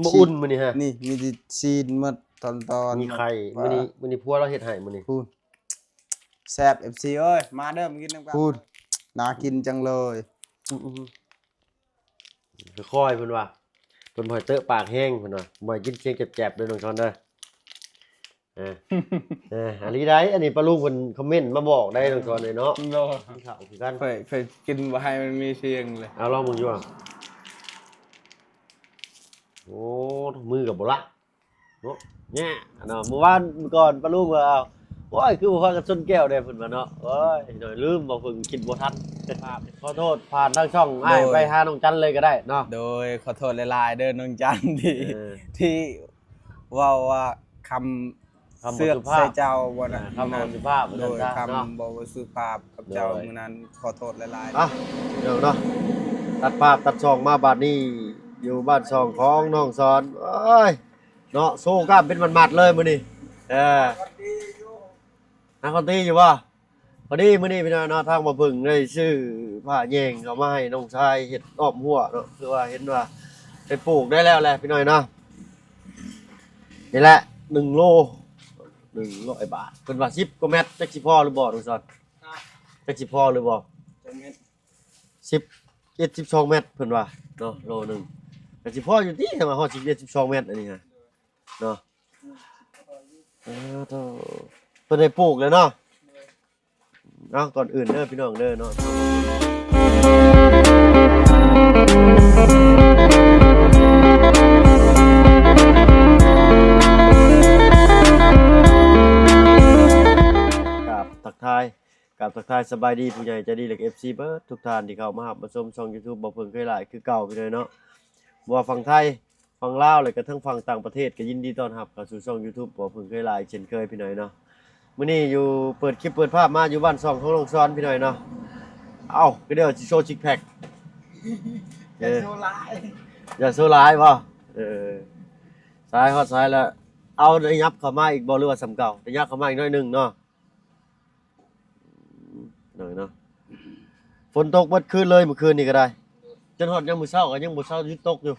บ่อุ่นมื้อนี้ฮะนี่มีแต่ซีนหมดตอนมีไข่มื้อนี้พัวเราเฮ็ดให้มื้อนี้พูดแซ่บ FC เอ้ยมาเด้อมากินน้ำกันพูดน่ากินจังเลยค่อยๆเพิ่นว่าเพิ่นบ่ให้เตอะปากแห้งเพิ่นว่าบ่ให้กินเสียงแจ็บๆเด้อน้องชอนเด้ออันนี้ได้อันนี้ป้าลุงเพิ่นคอมเมนต์มาบอกได้น้องชอนเลยเนาะกินข้าวคือกันไปกินบ่ให้มันมีเสียงเลยเอาลองมึงอยู่อ่ะโอ้มือกับบ่ละเนาะเนี่ยเนาะเมื่อวานก่อนป้าลุงว่าเอาโอ้ยคือบ่พากันชนแก้วได้เพิ่นว่าเนาะโอ้ยหน่อยลืมบ่เพิ่นคิดบ่ทันขอโทษผ่านทางช่องอ้ายไปหาน้องจันเลยก็ได้เนาะโดยขอโทษหลายๆเด้อน้องจันที่ว่าคำเสื้อใส่เจ้าบ่น่ะคำบ่สุภาพโดยคำบ่สุภาพกับเจ้ามื้อนั้นขอโทษหลายๆเดี๋ยวเนาะตัดภาพตัดช่องมาบัดนี้อยู่บ้านช่องของน้องสอนโอ้ยเนาะโซ่กล้ามเป็นมัดๆเลยมื้อนี้นักดนตรีอยู่บ่พอดีมื้อนี้พี่น้องเนาะทางมาเบิ่งได้ชื่อผ้าแยงเอามาให้น้องชายเฮ็ดอ้อมหัวเนาะคือว่าเห็นว่าไปปลูกได้แล้วแหละพี่น้อยเนาะนี่แหละ1โล100 บาทเพิ่นว่า10กว่าเม็ดจักสิพอหรือบ่น้องสอนจักสิพอหรือบ่10 12เม็ดเพิ่นว่าเนาะโลนึงจักสิพออยู่ติถ้าว่าฮอด11 12เม็ดอันนี้ฮะเนาะเพิ่นได้ปลูกแล้วเนาะก่อนอื่นเด้อพี่น้องเด้อเนาะกับทักทายสบายดีผู้ใหญ่ใจดีและ FC เบิดทุกท่านที่เข้ามารับมาชมช่อง YouTube บ่เพิ่งเคยหลายคือเก่าพี่น้อยเนาะบ่ว่าฝั่งไทยฝั่งลาวและก็ทั้งฝั่งต่างประเทศก็ยินดีต้อนรับเข้าสู่ช่อง YouTube บ่เพิ่งเคยหลายเช่นเคยพี่น้อยเนาะมื้อนี้อยู่เปิดคลิปเปิดภาพมาอยู่บ้านช่องของลงซ้อนพี่น้อยเนาะเอ้าก็เดี๋ยวสิโชว์ซิกแพคอย่าโชว์หลายบ่ซ้ายฮอดซ้ายแล้วเอาได้ยับเข้ามาอีกบ่หรือว่าสำเก่าได้ยับเข้ามาอีกหน่อยนึงเนาะหน่อยเนาะฝนตกเบิดคืนเลยเมื่อคืนนี่ก็ได้จนฮอดยามมื้อเช้าก็ยังบ่เช้าหยุดตกอยู่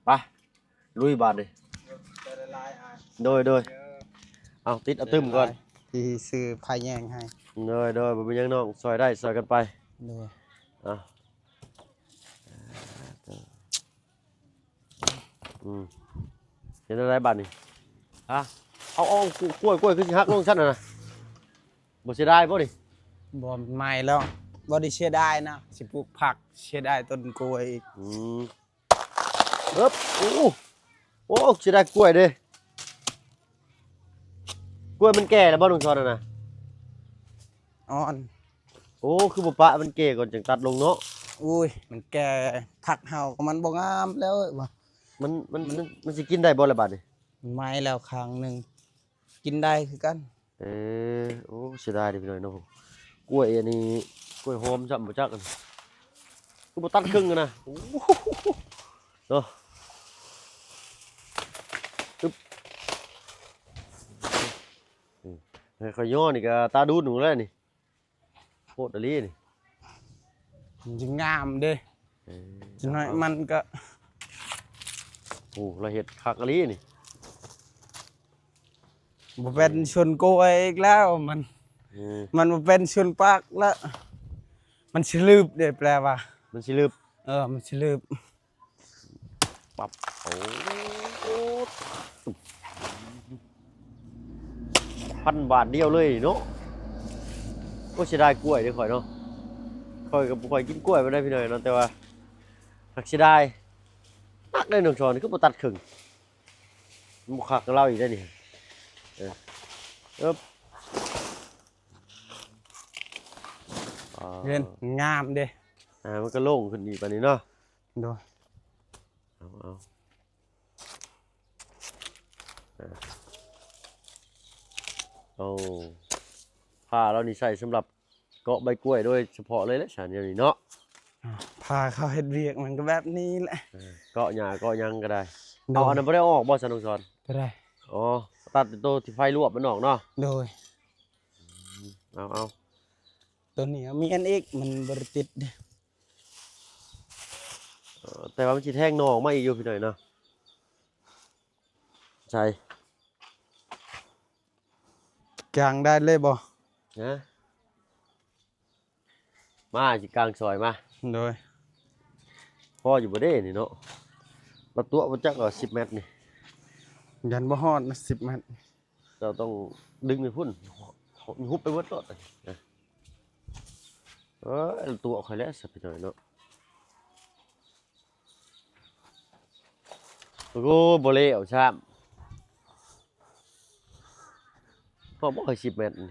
ไปลุยบาดนี่โดยเอาติดเอาตึมก่อนที่ซื้อพายแยงให้โดยบ่เป็นหยังน้องซอยได้ซอยกันไปโดยเห็นอะไรบาดนี่เอากล้วยคือสิฮักลงชั้นน่ะนะบ่เสียดายบ่ดิบ่ใหม่แล้วบ่ได้เสียดายนะสิปลูกผักเสียดายต้นกล้วยอีกโอ้เสียดายกล้วยเด้กล้วยมันแก่แล้วบ่ลุงชอนน่ะนะอ่อนโอ้คือบ่ปะมันแก่ก่อนจังตัดลงเนาะอุ้ยมันแก่ผักเฮาก็มันบ่งามแล้วบ่มันสิกินได้บ่ล่ะบาดนี่ไม้แล้วครั้งนึงกินได้คือกันโอ้เสียดายดิพี่น้อยเนาะกล้วยอันนี้กล้วยหอมจับบ่จักกันคือบ่ตัดครึ่งกันนะเนาะค่อยย่อนี่ก็ตาดูหนูแล้วนี่โคตรอลีนี่มันจะงามเด้จังน้อยมันก็โอ้เราเฮ็ดคักอลีนี่บ่เป็นชวนกล้วยอีกแล้วมันบ่เป็นชวนปักแล้วมันสิลืบเด้แปลว่ามันสิลืบมันสิลืบปับโอ้1,000 บาทเดียวเลยเนาะก็เสียดายกล้วยเด้อข่อยเนาะข่อยก็บ่ค่อยกินกล้วยบ่ได้พี่น้อยเนาะแต่ว่าหักเสียดายนักได้1ช้อนคือบ่ตัดครึ่งมันบ่คักกับเราอีกได้นี่เห็นงามเด้มันก็โล่งขึ้นอีกปานนี้เนาะดูเอาผ้าเรานี่ใส่สำหรับเกาะใบกล้วยโดยเฉพาะเลยแหละฉันอย่างนี้เนาะผ้าเขาเฮ็ดเวียกมันก็แบบนี้แหละเกาะหญ้าเกาะยังก็ได้เอาอันนั้นบ่ได้ออกบ่สนุกสอนก็ได้ตัดตัวที่ไฟลวกมันออกเนาะโดยเอาตัวนี้มีอันอีกมันบ่ติด แต่ว่ามันสิแทงหนอออกมาอีกอยู่พี่หน่อยเนาะใช่ กลางได้เลยบ่ นะมาสิกลางซอยมา โดย พ่ออยู่บ่ได้นี่เนาะมาตัวบ่จักก็10 เมตรนี่ ยันบ่ฮอดนะ10 เมตร เราต้องดึงไปพุ่นฮุบไปเบิดโลดนะตัวข่อยแล้วสักพี่หน่อยเนาะโอ้โหบ่เล้วช้ำพ่อบ่เคย10 เมตรนี่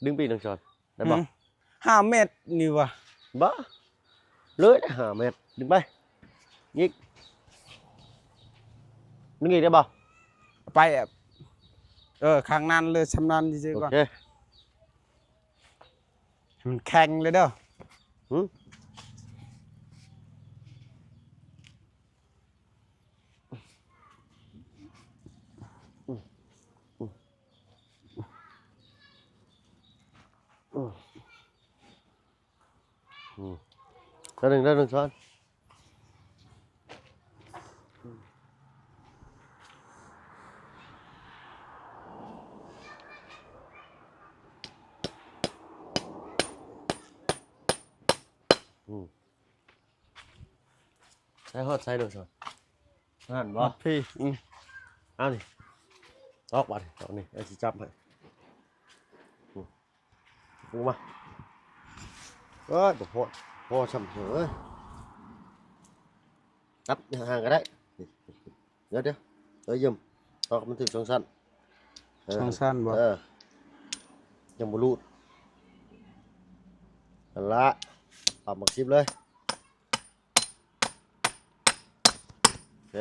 ดึงไปน้องจอนได้บ่ 5 เมตรนี่ว่ะ บ่เลยได้5 เมตรดึงไปยิกดึงอีกได้บ่ ไปข้างนั้นเลยชำนาญซื่อๆก่อน โอเค ให้มันแข็งเลยเด้อ หืมได้หนึ่งช้อนใช้ฮอดใช้หนึ่งช้อนนั่นบ่ พี่ เอานี่ออกบัดเอานี่ไอ้สิจับให้ปูมาบ่พอซ้ำเหอะจับห่างก็ได้เดี๋ยวยืมตอกมันถึงช่องสั้น ช่องสั้นบ่ ยังบ่รูดนั่นละปรับหมักซิบเลยโอเค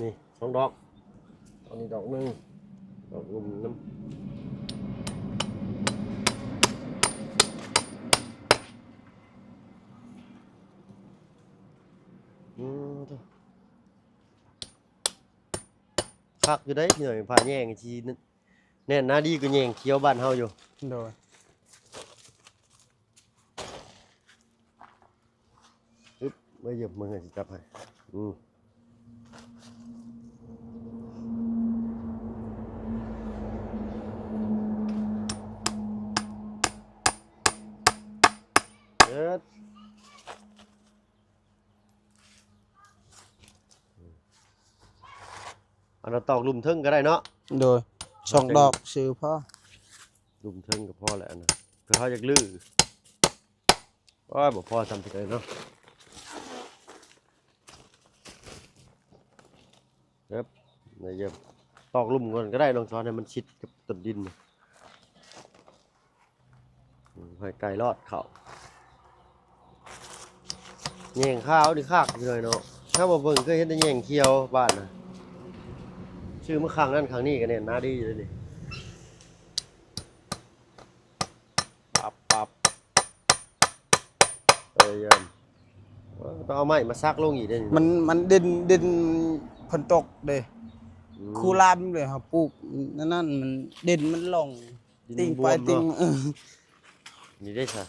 นี่2 ดอกอันนี้ดอกหนึ่งดอกลุ่มน้ำคักอยู่ได้เหนื่อยผ่าแย่งทีแน่นหน้าดีก็แย่งเคี้ยวบ้านเฮาอยู่ โดย ไม่หยิบมือให้สิจับให้เด็ดอันนั้นตอกลุ่มเทิงก็ได้เนาะ โดยช่องดอกชื่อพ่อ ลุ่มเทิงกับพ่อแหละนะคือเขาอยากลื้อบอกพ่อทำผิดเลยเนาะเด็บนี่เยี่ยมตอกลุ่มก่อนก็ได้ลองช้อนให้มันชิดกับต้นดินให้ไก่รอดเขาแย่งข้าวดิคากเลยเนาะถ้ามาเบิ่งก็เห็นแต่แย่งเคียวบ้านนะชื่อเมื่อครั้งนั้นครั้งนี้กันเนี่ยน่าดีเลยนี่ปับเยี่ยมต้องเอาไม้มาซักลงอีกได้นี่ มันดินฝนตกเด้คูลามเลยครับปลูกนั่นมันดินมันลงติ่งไปติ่ง นี่ได้ใช่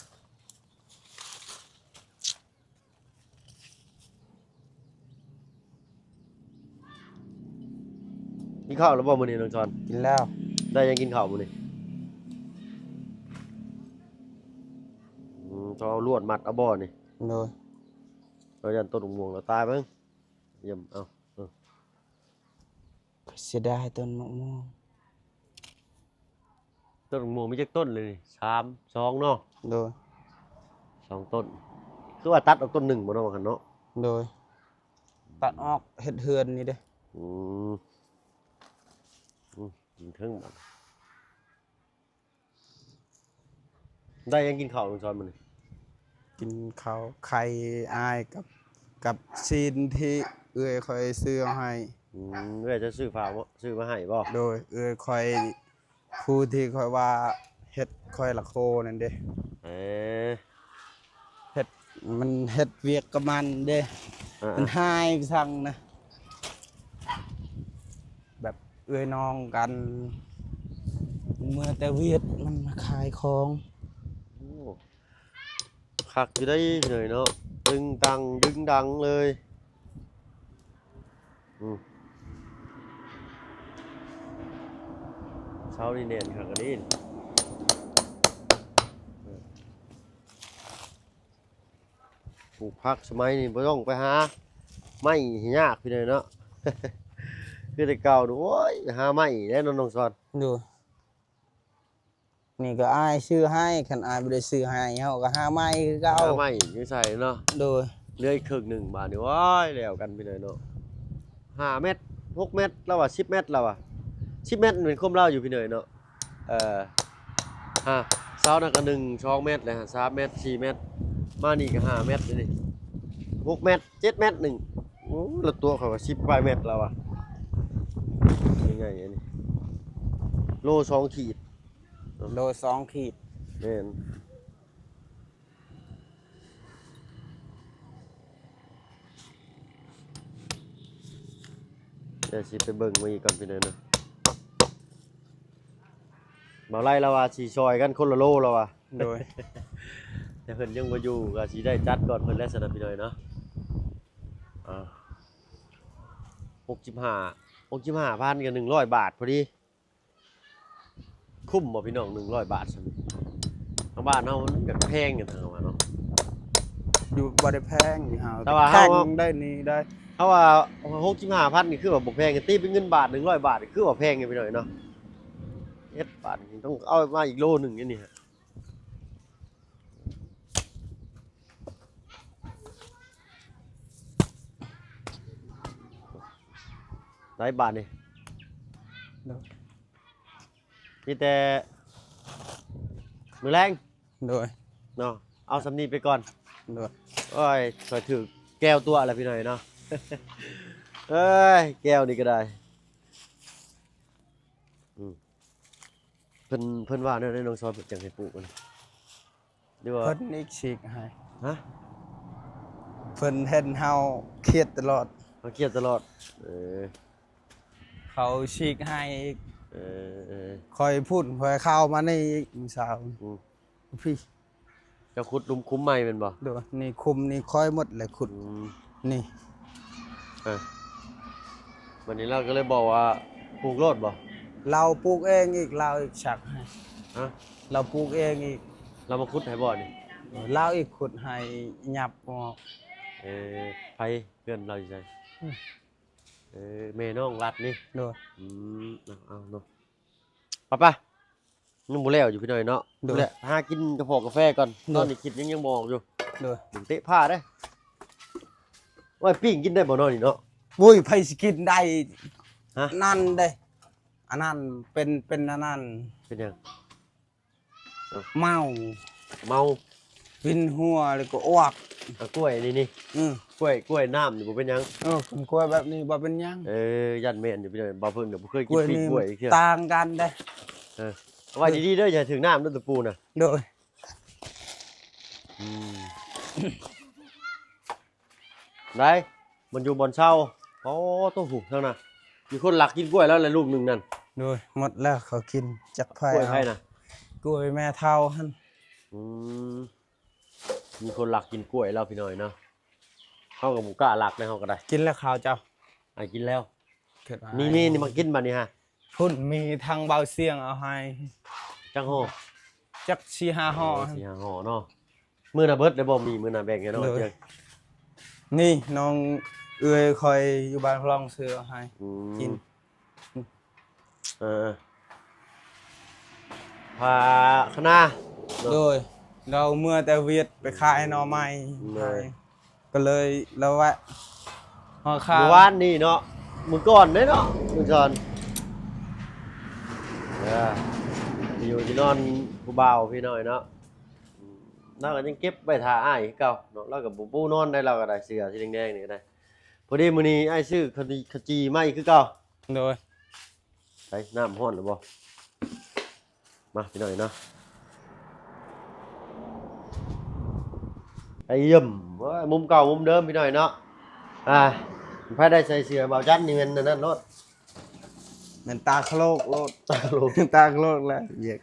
กินข้าวแล้วบ่มื้อนี้น้องจอน กินแล้ว ได้ยังกินข้าวมื้อนี้จะเอาลวดมัดเอาบ่นี่ โดย เรายันต้นม่วงเราตายมั้งเยี่ยมเอา เสียดายต้นมะม่วง ต้นม่วงมีจักต้นเลยนี่3 2เนาะ โดย 2 ต้นคือว่าตัดออกต้น1บ่เนาะว่าคั่นเนาะ โดยตัดออกเฮ็ดเฮือนนี่เด้ กินถึงมันได้ยังกินข้าวน้องจอนมื้อนี้ กินข้าวไข่อายกับซีนที่เอื้อยคอยซื้อเอาให้ เอ้ยจะซื้อฝากบ่ซื้อมาให้บ่ โดยเอื้อยคอยผู้ที่คอยว่าเฮ็ดคอยละโคนั่นเด้ เอ๊ะ เฮ็ดมันเฮ็ดเวียกกับมันเด้มันหายไปสั่งนะแบบเอื้อยน้องกันเมื่อแต่เวียดมันมาขายของ โอ้ คักอยู่ได้เหนื่อยเนาะดึงตังดึงดังเลยเช้านี่เน่นคักอันนี้ปลูกผักสมัยนี้บ่ต้องไปหาไม้ยากพี่เลยเนาะ คือแต่เก่าดูโอ้ยหาไม้แน่นอนน้องสอน ดูนี่ก็อายซื้อให้คันอายบ่ได้ซื้อให้เฮาก็หาไม้คือเก่า หาไม้ยังใส่เนาะ โดย เหลืออีกครึ่งหนึ่งบาทนี่ว้ายแล้วกันไปเลยเนาะ5 เมตร 6 เมตรแล้วว่า10 เมตรแล้วว่า10 เมตรเป็นคมเล่าอยู่พี่เนยเนาะเสานั่นก็1 2 เมตรเลยฮะ3 เมตร 4 เมตรมานี่ก็5 เมตรนี่6 เมตร 7 เมตรหนึ่งโอ้แล้วตัวเขาก็10 ปลายเมตรแล้วอ่ะยังไงอันนี้โล2 ขีด โล2 ขีด แม่นเดี๋ยวสิไปเบิ่งมาอีกก่อนพี่เนยเนาะบ่ไล่แล้วว่าสิซอยกันคนละโลแล้วว่า โดย แต่เพิ่นยังบ่อยู่ก็สิได้จัดก่อนเพิ่นแล้วสนับพี่น้อยเนาะ65,000กับ100 บาทพอดีคุ้มบ่พี่น้อง100 บาทซั่นทางบ้านเฮามันก็แพงกันทางว่าเนาะ อยู่บ่ได้แพงนี่เฮา แต่ว่า แพ เฮา งได้นี่ได้ เพราะว่า65,000นี่คือว่าบ่แพงกันตีเป็นเงินบาท100 บาทนี่คือว่าแพงกันพี่น้อยเนาะเฮ็ดบาทนี่ต้องเอามาอีกโลนึงนี่ฮะหลายบาทนี่ โดย มีแต่มื้อแรง โดย เนาะเอาสำนีไปก่อน โดย โอ้ยคอยถือแก้วตัวอะไรพี่หน่อยเนาะ เอ้ยแก้วนี่ก็ได้เพิ่นว่าเนี่ยน้องซอยเพิ่นจังให้ปลูกกันดีว่า เพิ่นอีกฉีกให้ ฮะ เพิ่นเห็นเฮาเครียดตลอด เขาเครียดตลอดเขาฉีกให้อีก เออ คอยพูดคอยเข้ามาในอีกมื้อเช้าพี่ เจะขุดหลุมคุ้มใหม่เป็นบ่ ดูนี่คุมนี่คอยหมดเลยขุดนี่ วันนี้เราก็เลยบอกว่าปลูกโลดบ่ เราปลูกเองอีกเราอีกฉักให้ ฮะ เราปลูกเองอีก เรามาขุดให้บ่นี่ เราอีกขุดให้หยับออก ไผเพื่อนเราอยู่ไสแม่น้องรัดนี่ ดู เอาเนาะป่ะนุ่มบุแล้วอยู่พี่หน่อยเนาะดูแหละหากินกระเพาะกาแฟก่อนตอนนี้คิดยังบอกอยู่ ดู ถึงเตะผ้าได้ว่าปิ้งกินได้บ่นอนนี่เนาะ บุ้ยไผสิกินได้ ฮะ นั่นได้อันนั้นเป็นอันนั้น เป็นยัง เมา เมา วินหัวแล้วก็อ้วก กล้วยนี่ อือก ล้วยน้ำนี่บ่เป็นหยัง ผมกล้วยแบบนี้บ่เป็นหยัง ยันแม่นอยู่พี่หน่อยบ่เพิ่งเดี๋ยวบ่เคย ก กิน ล้วย ปิ้ง นี่ กล้วยอีกเทื่อ ต่างกันได้ เอาไว้ดีๆเด้ออย่าถึงน้ำเด้อตะปูน่ะ โดย ได้มันอยู่บนเช่าโอ้ต้องหูเท่าน่ะมีคนหลักกินกล้วยแล้วแหละลูกหนึงนั่น โดยหมดแล้วเขากินจักไผ กล้วยไผน่ะ กล้วยแม่เฒ่าหั่น มีคนหลักกินกล้วยแล้วพี่น้อยเนาะเขากับหมูกล้าหลักเลยเขาก็ได้ กินแล้วข้าวเจ้า กินแล้ว เกิดว่า นี่มากินมานี่ฮะ พุ่นมีทางเบาเสียงเอาให้ จังห่อ จัก4-5ห่อหั่น สี่ห้าห่อเนาะมื้อน่ะเบิดได้บ่มีมื้อน่ะแบ่งกันเนาะ เลย เจ้า นี่น้องเอื้อยคอยอยู่บ้านพลองซื้อเอาให้กิน พาคณะ โดยเราเมื่อแต่เวียดไปขายหน่อไม้ เลย ก็เลยเราแวะหอข้าว เมื่อวานนี่เนาะมื้อก่อนเด้เนาะมื้อก่อนอยู่ที่นอนผู้บ่าวพี่น้อยเนาะเราก็ยังเก็บไว้ท่าอ้ายคือเก่าเนาะเราก็บ่ปูนอนได้เราก็ได้เสื้อสีแดงๆนี่ก็ได้พอดีมื้อนี้อ้ายซื้อขจีมาอีกคือเก่า โดย ไปน้ำห้อนหรือบ่มาพี่หน่อยเนาะไอ้ย่ำว่ามุมเก่ามุมเดิมพี่หน่อยเนาะพายได้ใส่เสื้อเบาจันนี่มันนั่นรถ เหมือนตาโคลกโลด ตาโล ตาโคลกแล้วเวียก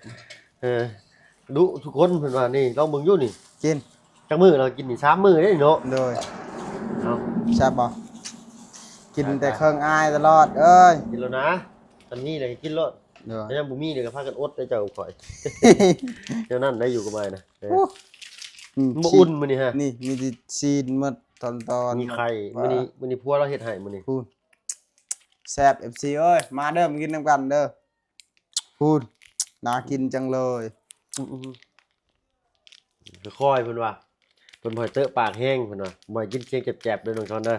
ดูทุกคนเพิ่นว่านี่ลองเบิ่งอยู่นี่ กิน จักมื้อเรากินนี่3มื้อเด้เนาะ โดย เอ้า แซ่บบ่กินแต่เครื่องอายตลอดเอ้ย กินแล้วนะอันนี้เลยกินรถ โดย ถ้ายังบ่มีเดี๋ยวก็พากันอดได้เจ้าข่อย เดี๋ยวนั้นได้อยู่กับมันนะเออ มันบ่อุ่นมื้อนี้ฮะ นี่มีแต่ซีนหมดตอนๆ มีไข่มื้อนี้พัวเราเฮ็ดให้มื้อนี้ พูดแซ่บ FC เอ้ยมาเด้อมากินน้ำกันเด้อพูดน่ากินจังเลย ค่อยๆเพิ่นว่าเพิ่นบ่ให้เตอะปากแห้งเพิ่นว่าบ่ให้กินเสียงแจบๆเด้อน้องชอนเด้อ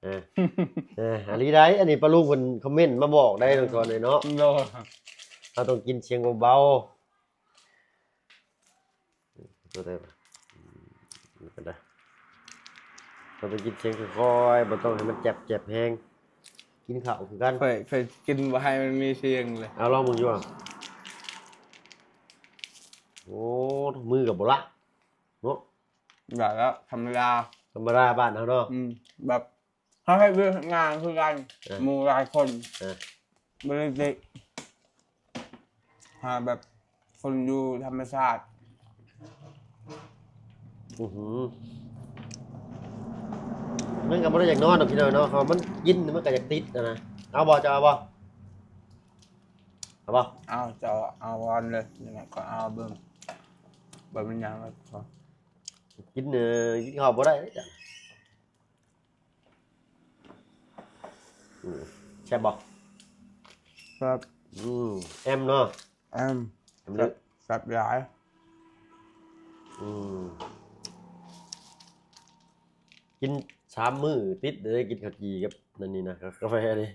เออ อันนี้ได้อันนี้ปลาลุงเพิ่นคอมเมนต์มาบอกได้น้องชอนเลยเนาะ โล เราต้องกินเสียงเบาๆตัวได้ปะนี่ก็ได้เราต้องกินเสียงค่อยๆบ่ต้องให้มันแจบๆแห้งกินข้าวคือกัน เคยกินบ่ให้มันมีเสียงเลย เอาลองมึงอยู่อ่ะโอ้มือกับบ่ละเนาะ แบบแล้วธรรมดา ธรรมดาบ้านเฮาเนาะ แบบเขาให้เรื่องงานคือกันหมู่หลายคน เออ บ่ได้ติหาแบบคนอยู่ธรรมชาติ มันก็บ่ได้อยากนอนดอกพี่น้องเนาะเขามันกินมันก็อยากติดนะเอาบ่จะเอาบ่เอาบ่ เอาจะเอาวันเลยยังไงก็เอาเบิ่งแบบมันยังแล้วก็ กินกินข้าวบ่ได้จ้ะแซ่บบ่ ครับ แอมเนาะ แอม แอมลึก แบบหลาย กิน3มื้อติดเลยกินข้าวจีกับนั่นนี่นะกาแฟนี่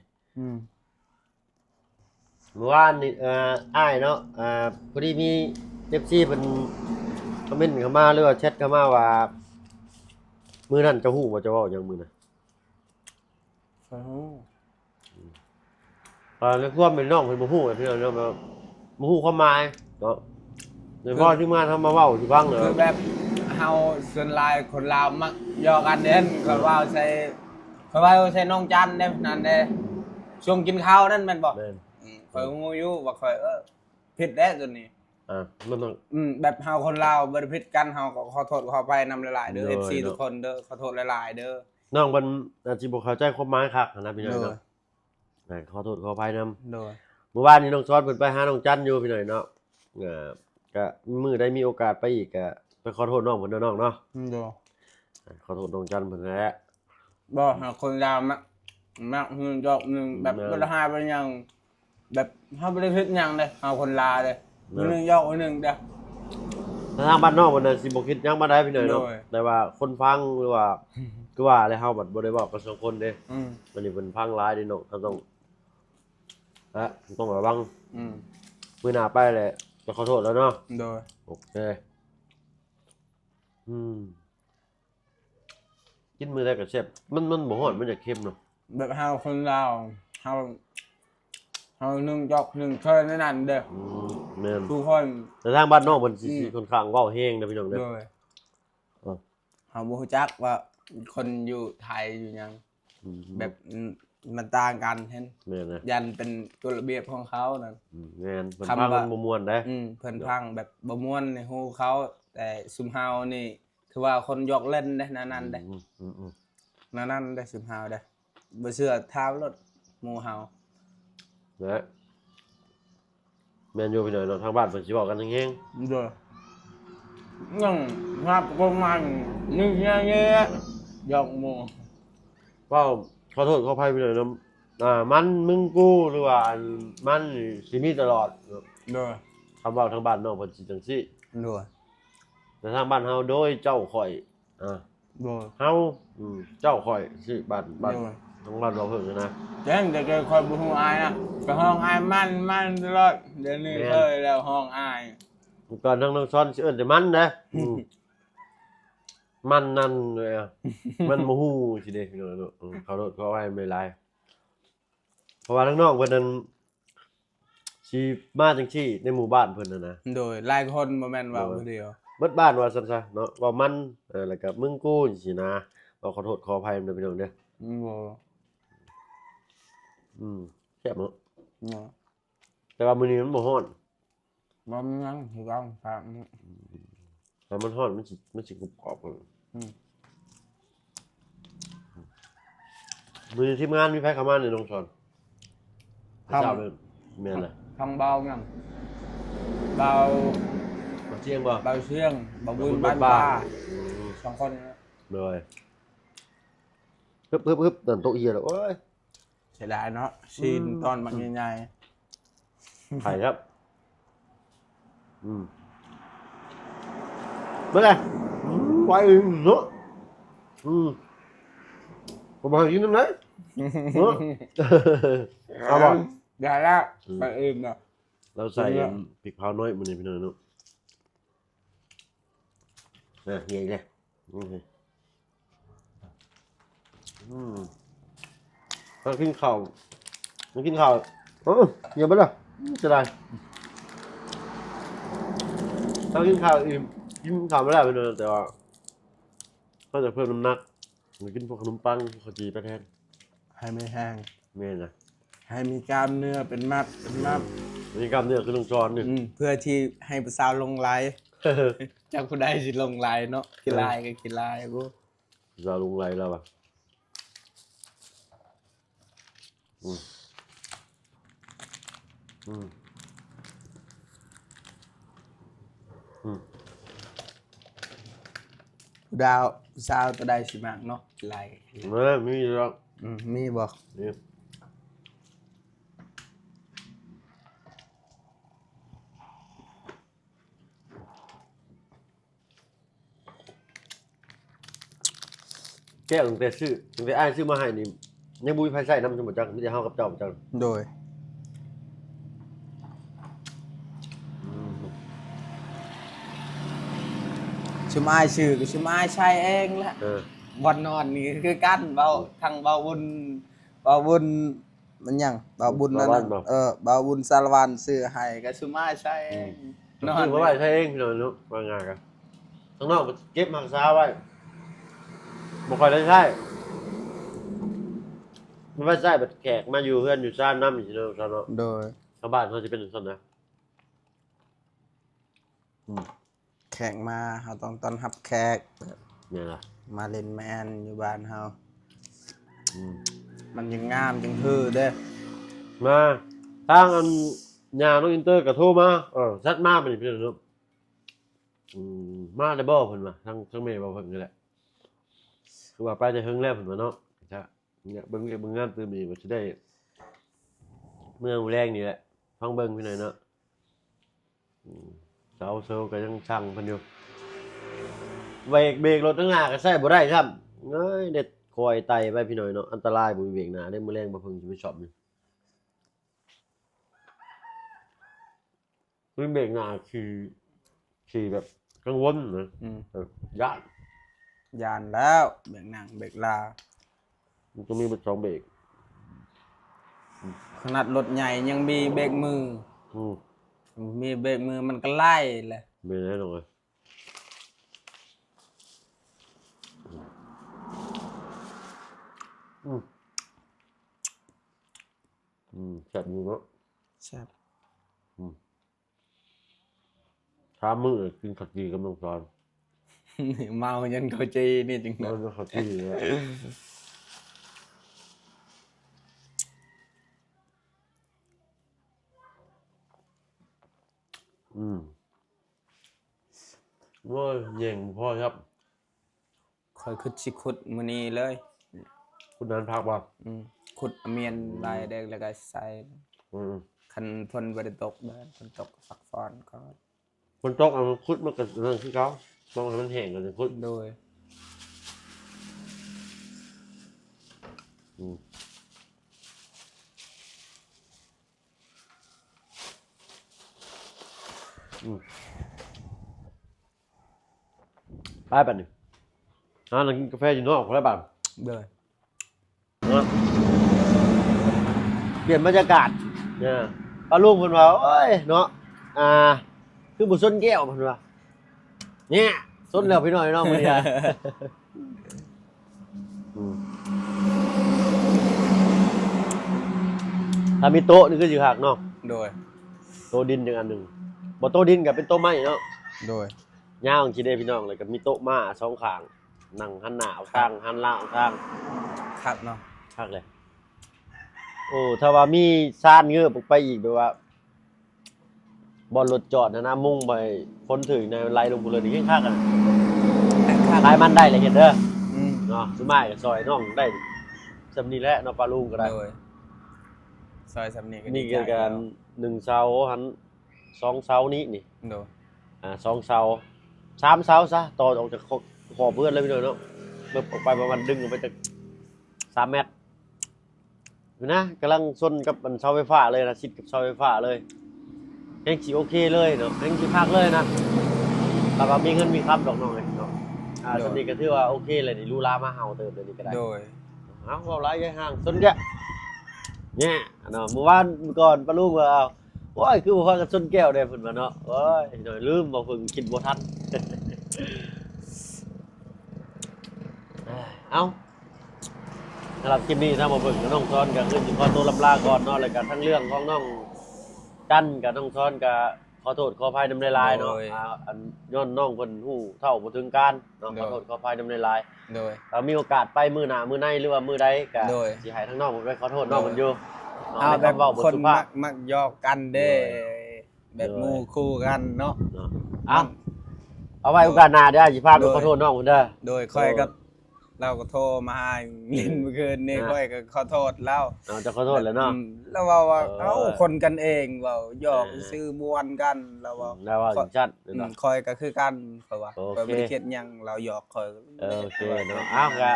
เมื่อวานนี่อ้ายเนาะพอดีมี FC เพิ่นคอมเมนต์เข้ามาหรือว่าแชทเข้ามาว่ามื้อนั้นจะฮู้ว่าจะเว้าหยังมื้อน่ะ โอ้โห ในความเป็นน้องเพิ่นบ่ฮู้อะพี่น้องเนาะแบบบ่ฮู้ความหมายเนาะโดยเฉพาะที่มาทำมาเว้าสิฟังเนาะ คือแบบเฮาส่วนหลายคนลาวมักยอกันเด่นเขาว่าใส่น้องจันเด้นั่นเด้ช่วงกินข้าวนั่นแม่นบ่ แม่น ข่อยงูอยู่ว่าข่อยผิดแล้วตัวนี้ มันต้อง แบบเฮาคนลาวบ่ได้ผิดกันเฮาก็ขอโทษขออภัยนำหลายๆเด้อ โดย FC ทุกคนเด้อขอโทษหลายๆเด้อ น้องเพิ่นอาจสิบ่เข้าใจความหมายคักนะพี่น้อง โดย เนาะขอโทษขออภัยนำ โดย เมื่อวานนี้น้องซอสเพิ่นไปหาน้องจันอยู่พี่น้อยเนาะก็มื้อใดมีโอกาสไปอีกก็ไปขอโทษน้องเพิ่นเนาะน้องเนาะ โดย ขอโทษน้องจันเพิ่นแหละ บ่หาคนลาวมักหือจอกหนึงแบบบ่ได้หาบ่ได้หยังแบบเฮาบ่ได้ผิดหยังเด้เฮาคนลาวเด้มื้อนึงยอกมื้อนึงเด้อ ทางบ้านนอกเพิ่นน่ะสิบ่คิดหยังบ่ได้พี่น้อยเนาะ โดย แต่ว่าคนฟังหรือว่าคือว่าแล้วเฮาบัดบ่ได้เว้ากันสองคนเด้ อืม มันนี่เพิ่นฟังหลายเด้น้องเราต้องระวัง มื้อหน้าไปแหละจะขอโทษแล้วเนาะ โดย โอเคกินมื้อใดก็แซ่บมันบ่ฮ้อนมันจะเค็มเนาะ แบบเฮาคนลาวเฮานึ่งจอกนึ่งเคยนั่นเด้อ แม่น ทุกคน แต่ทางบ้านนอกมันสิค่อนข้างเว้าแฮงนะพี่น้องเด้อ โดย อ๋อ เฮาบ่ฮู้จักว่าคนอยู่ไทยอยู่หยังแบบมันต่างกันเห็น แม่นนะ ยันเป็นกฎระเบียบของเขานั่น แม่นเพิ่น คำ พัง ว่า มันบ่ม่วนได้ เพิ่นพังแบบบ่ม่วนในฮู้เขาแต่ซุมเฮานี่ถือว่าคนยกเล่นเด้นั่นเด้ นั่นได้ซุมเฮาเด้บ่เชื่อถามรถหมู่เฮา นะแม่นอยู่พี่น้องเนาะทางบ้านเพิ่นสิเว้ากันแฮง เด้อยังรับประมาณนึงอย่างเงี้ยยกหมู่ ๆเว้าขอโทษขออภัยพี่น้องเนาะมันมึงกูหรือว่าอันมันนี่สิมีตลอด เด้อ คำเว้าทางบ้านนอกเพิ่นสิจังซี่ เด้อ แต่ทางบ้านเฮาโดยเจ้าข่อยเด้อ เฮาเจ้าข่อยสิบ้าน เด้อ ทางบ้านเราเพิ่นนะ แต่แกคอยบ่ฮู้อายนะก็ห้องอายมันตลอดเดี๋ยวนี้เคยแล้วห้องอาย ก่อนทางน้องซ้อนสิเอิ้นแต่มันนะมันนั่นเลยอ่ะ มันโมหูสิเด้พี่น้องเนาะเขาโดดเขาไว้ไม่ไรเพราะว่าทั้งนอกเพิ่นนั้นสิมาจังซี่ในหมู่บ้านเพิ่นน่ะนะ โดยหลายคนบ่แม่นว่าผู้เดียว เบิดบ้านว่าซั่นซะเนาะว่ามันแล้วก็มึงกูจังซี่นะก็ขอโทษขออภัยนำพี่น้องเด้อ บ่ แซ่บเนาะ บ่ แต่ว่ามื้อนี้มันบ่ฮ้อน บ่มีหยังคือกันครับ แ ถ้ามันฮ้อนมันสิกรุบกรอบกัน มือทีมงานมีไผเข้ามาในน้องสอนทราบเลยแม่นล่ะ ทางเบางังเบา บ่เสียงบ่ เบาเชียงเบาบุญ บ้า บ้าน น บ้า ป้าสองคนนะ เลยฮึบนั่นโต๊ะเฮียแล้วโอ้ย เสียดายเนาะซีนตอนมันใหญ่ ไข่ครับเมื่อไงไว้อึ้งเนาะผมมากินน้ำไหนเนาะเอาบ่ ๆได้แล้วไปอื่นเนาะ เราใส่พริกเผาน้อยมันนี่พี่น้องเนาะเฮียอีกเลยมากินข้าวเฮียไปละจะได้ถ้ากินข้าวอิ่มกินข้าวไม่ได้พี่น้องแต่ว่าถ้าจะเพิ่มน้ำหนักมันกินพวกขนมปังข้าวจีไปแทน ให้ไม่แห้ง แม่นะ ให้มีกล้ามเนื้อเป็นมัด มีกล้ามเนื้อคือลงจอนนี่ เพื่อที่ให้ประสาวลงไลน์จากผู้ใดสิลงไลน์เนาะกีฬาก็กีฬากู จะลงไรแล้วป่ะดาวสาวตัวใดสิมากเนาะกีฬา มีแล้ว มีบ่ นี่แก้วตั้งแต่อ้ายซื้อมาให้นี่ยังบุยไผใส่น้ำจังบ่จังมีแต่เฮากับเจ้าบ่จัง โดยชิมายชื่อก็ชิมายใช้เองแหละวันนอนนี่คือกันเบาทางเบาบุญมันยังเบาบุญนั่นน่ะเบาบุญสารวันซื้อให้ก็ชิมายใช้เอง นอนบ่ไว้ใช้เองพี่น้องเนาะว่างานกันข้างนอกเก็บรักษาไว้บ่ค่อยได้ใช้มันว่าใช้บัดแขกมาอยู่เฮือนอยู่ซ่านนำอยู่เนาะ โดย ชาวบ้านเขาจะเป็นซั่นนะ แขกมาเฮาต้องต้อนรับแขก เนี่ยล่ะ มาเล่นแมนอยู่บ้านเฮามันยังงามยังฮือเด้ มาทางอันญาน้องอินเตอร์ก็โทรมาซัดมาเป็นพี่น้องเนาะมาได้บ่เพิ่นว่าทางแม่บ่เพิ่นนี่แหละคือว่าไปได้เฮิงแล้วเพิ่นว่าเนาะจ้ะเนี่ยเบิ่งงานตื่นนี่ว่าสิได้เมื่อแรงนี่แหละฟังเบิ่งพี่หน่อยเนาะเสาเซลก็ยังสั่งเพิ่นอยู่เบรกรถข้างหน้าก็ใช้บ่ได้ครับเอ้ยเด็ดคอยไต่ไปพี่หน่อยเนาะอันตรายบ่มีเบรกหน้าได้มื้อแรงบ่เพิ่งสิไปช็อปนี่คือเบรกหน้าคือแบบกังวลนะย่าน ยานแล้วเบรกหนังเบรกลา มันก็มีเป็น2เบรก ขนาดรถใหญ่ยังมีเบรกมือมีเบรกมือมันก็ไล่แหละ ไม่แน่นอนแซ่บอยู่เนาะ ใช่ ช้ามือกินข้าวจีกับน้องสอน เมายันเขาจีนี่จริง นอนกับข้าวจีเลยว่าแย่งพ่อครับ คอยขุดสิขุดมื้อนี้เลย คุณนั้นพักบ่ ขุดเมียนลายแดงแล้วก็ใส่ คันฝนบ่ได้ตกเด้อฝนตกสักฟอนก่อน คนตกเอาคุดมันก็นั่นคือเขาต้องให้มันแห้งก่อนจะคุด โดยไปบัดนี้เรากินกาแฟอยู่นอกแล้วบัด โดย เปลี่ยนบรรยากาศเนี่ยป้าลุงเพิ่นว่าโอ้ยเนาะคือบ่สนแก้วเพิ่นว่าเนี่ยสนแล้วพี่น้อยเนาะมื้อนี้ถ้ามีโต๊ะนี่ก็สิคักเนาะ โดย โต๊ะดินจังอันหนึงบ่โต๊ะดินก็เป็นโต๊ะไม้เนาะ โดย ยาวสิได้พี่น้องแล้วก็มีโต๊ะม้าสองข้างนั่งหันหน้าเอาทางหันหลังเอาทาง ครับเนาะ คักเลยโอ้ถ้าว่ามีซ่านเงือบออกไปอีกแบบว่าบ่รถจอดนะมุ่งไปพ้นถึงในไล่ลงพุ่นเลยนี่คักอ่ะ ครับ ขายมันได้เลยเห็นเด้อ อืม เนาะสุมายก็ซอยน้องได้ซำนี้แหละเนาะปลาลุงก็ได้ โดยซอยสำเนียงก็ นี่ ดี คือ ใจ การ แล้ว 1เสาหัน2เสานี้นี่ โดย 2เสา3เสาซะต่อออกจากขอบเพื่อนเลยพี่น้องเนาะเบิบออกไปประมาณดึงออกไปจาก3เมตรอยู่นะกำลังซนกับมันเสาไฟฟ้าเลยนะชิดกับเสาไฟฟ้าเลยแฮงสิโอเคเลยเนาะแฮงสิพักเลยนะแล้วก็มีเงินมีคำดอกน้องเอ้ยเนาะสำนี้ก็ถือว่าโอเคเลยนี่รู้ลามาเฮาเติมเลยนี่ก็ได้ โดย เอาเราไล่ยายห่างสนแกเนี่ยเนาะเมื่อวานก่อนปลาลูกว่าเอาโอ้ยคือบ่ฟังกันสนแก้วได้เพิ่นว่าเนาะโอ้ยหน่อยลืมบ่เพิ่งคิดบ่ทัน เอาสำหรับคลิปนี้ถ้าบ่เบิ่งก็น้องซ้อนก็คือสิขอตัวลำลาก่อนเนาะแล้วก็ทั้งเรื่องของน้องจันกับน้องซ้อนก็ขอโทษขออภัยนำหลายๆเนาะอันย้อนน้องเพิ่นฮู้เท่าบ่ถึงการเนาะขอโทษขออภัยนำหลายๆ โดย เรามีโอกาสไปมื้อหน้ามื้อในหรือว่ามื้อใดก็ โดย สิให้ทั้งน้องผมไปขอโทษน้องมันอยู่ เอาแบบ เว้าบ่ คน สุภาพ มักหยอกกันเด้ โดย แบบหมู่คู่กันเนาะ เนาะเอาไว้โอกาสหน้าเด้อสิพาไป โดย ขอโทษน้องพุ่นเด้อ โดยค่อยก็เราก็โทรมาหาเล่นเมื่อคืนนี่ อ่า ค่อยก็ขอโทษแล้ว เอาจะขอโทษแล้วเนาะ แล้วว่า เออ เอ้าคนกันเองเว้าหยอกซื้อมวนกันแล้วว่า แล้วว่าถึงชัดเนาะ ค่อยก็คือกันค่อยว่า โอเค ค่อยบ่ได้เครียดหยังเราหยอกค่อย โอเคเนาะอ้าวก็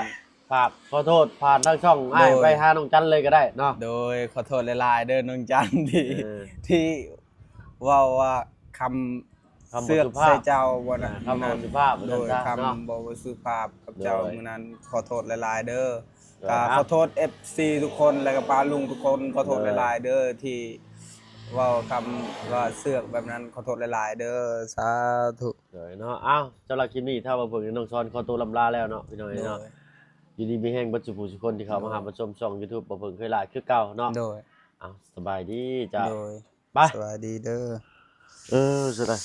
ฝากขอโทษผ่านทางช่องอ้ายไปหาน้องจันเลยก็ได้เนาะ โดยขอโทษหลายๆเด้อน้องจันที่ เออ ที่เว้าว่าคำ คำบ่ เสือก สุภาพ ใส่เจ้าบ่น่ะ คำบ่สุภาพ โดย เนาะ คำบ่สุภาพกับเจ้า โดย มื้อนั้นขอโทษหลายๆเด้อ โดย ก็ขอโทษ FC ทุกคนแล้วก็ป้าลุงทุกคนขอโทษ โดย หลายๆเด้อที่เว้าคำว่าเสือกแบบนั้นขอโทษหลายๆเด้อสาธุ เดี๋ยวเนาะอ้าวสำหรับคลิปนี้ถ้าว่าเพิ่นน้องซ้อนขอตัวลำลาแล้วเนาะพี่น้อง โด เนาะ ย ยินดีมีแห่งบัจจุผู้ทุกคนที่เข้ามาหามาชมช่อง YouTube บ่เพิ่งเคยหลายคือเก่าเนาะ โดย เอาสบายดีจ้า โดย ไป สวัสดีเด้อ สุดเลย